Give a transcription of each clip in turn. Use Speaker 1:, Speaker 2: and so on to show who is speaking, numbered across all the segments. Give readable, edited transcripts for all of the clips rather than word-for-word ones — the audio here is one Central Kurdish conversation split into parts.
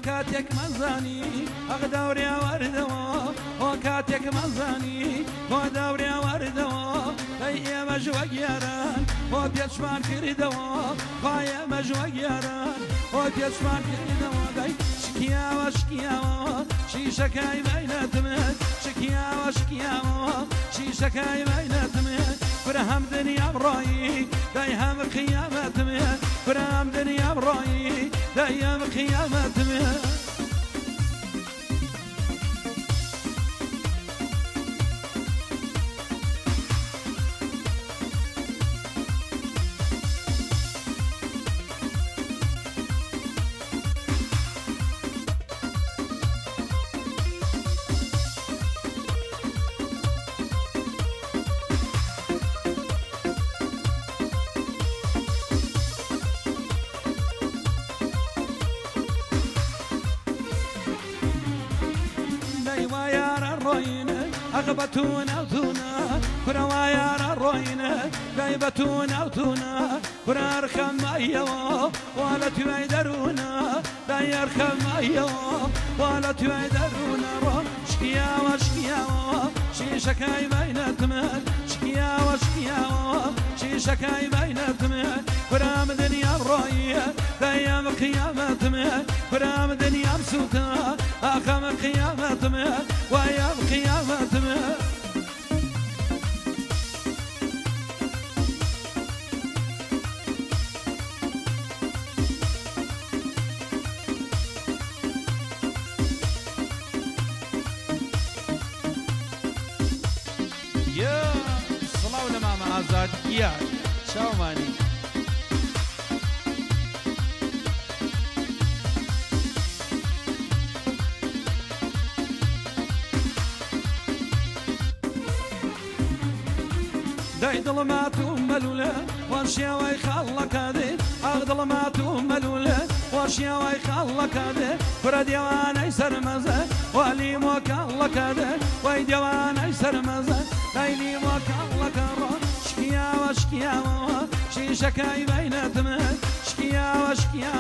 Speaker 1: وكاتك منزاني أغدوري وردوا وكاتك منزاني ودوري وردوا هيا مجوك ياران وبيشمان كردوا هيا مجوك ياران وبيشمان كردوا شكيا وشكيا شيشكاي بيناتنا شكيا وشكيا شيشكاي بيناتنا برهم دنيا براي دايهم قيامتنا برهم دنيا براي دايهم قيامتنا أغبتون أوتونا كنا ويا الروينا غيبتون أوتونا كنا أرخم أيوا ولا تيدرونا لا يرخم أيوا ولا تيدرونا شكيا وشكيا شيشكاي بيناتنا شكيا وشكيا شيشكاي بيناتنا كرام دنيا برايا دايم قيامتنا كرام دنيا مسوتا أخم قيامتنا ويام قيامتنا يا صلاة ولا ماما آزاد يا شاو ماني داي ظلمات ملولة واشيا ويخلق هذه ظلمات ملولة واشيا ويخلق هذه فرد يوانا يسر مزه ولي موكلك هذا ويد يوانا يسر مزه ليلي موكلك شكيا وشكيا شيشكاي بيناتنا شكيا وشكيا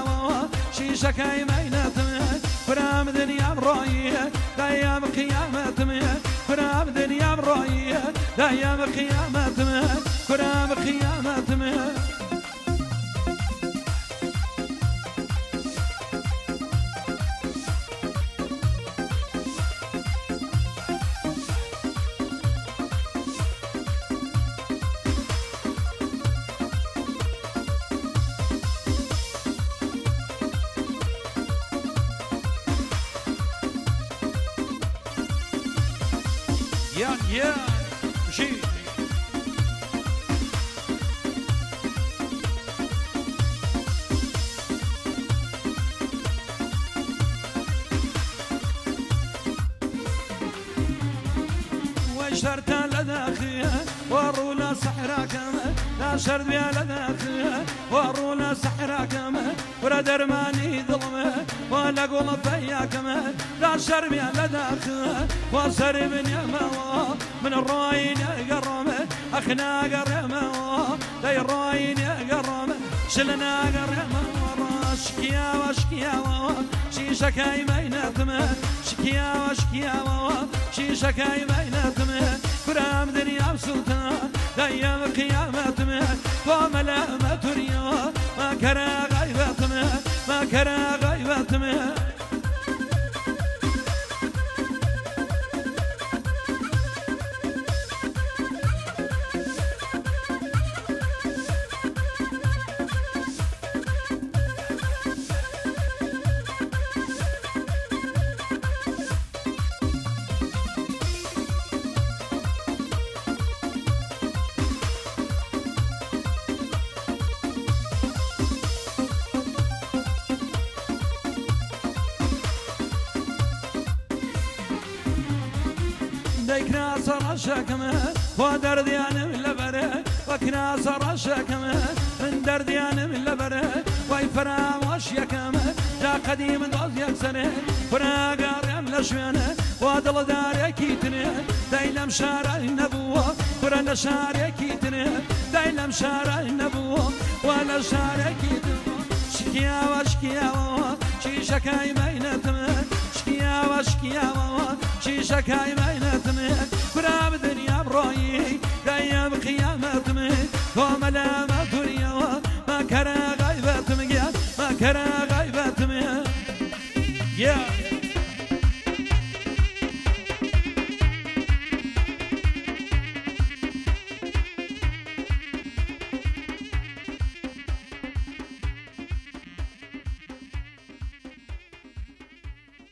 Speaker 1: شيشكاي بيناتنا فرام دنيا براية دايم قيامتنا فرام دنيا براية دايم قيامتنا فرام قيامتنا يا جي واشترت لداخل ورونا سحرا كما لا شرد بيا لداخل ورونا سحرا كما ولا درماني ظلمه ولا قول فيا كما لا شرد بيا لداخل وصر من يما من الراين قرمه اخنا قرمه لا الراين قرمه شلنا قرمه شكيا وشكيا شيشكاي بيناتنا شكيا وشكيا شيشكاي بيناتنا كرام دنيا بسلطة دايم قيامتنا وملامة ريا ما كرا غيبتنا ما كرا غيبتنا ديكنا صار الشكمة ودرد يعني من لبره وكنا صار الشكمة من درد يعني من لبره ويفرام وشيكمة لا قديم دوز يكسره فنا قارم لشوانه ودل دار يكيتنه دايلم شارع النبوة فرنا شارع يكيتنه دايلم شارع النبوة ولا شارع يكيتنه شكيا وشكيا شيشكاي بينتنا واشكيا شيشك هاي بينتمي برا بدنيا بروي دايم خيامتمي وملامة دنيا ما كره غيبتمي ما كره غيبتمي. Yeah.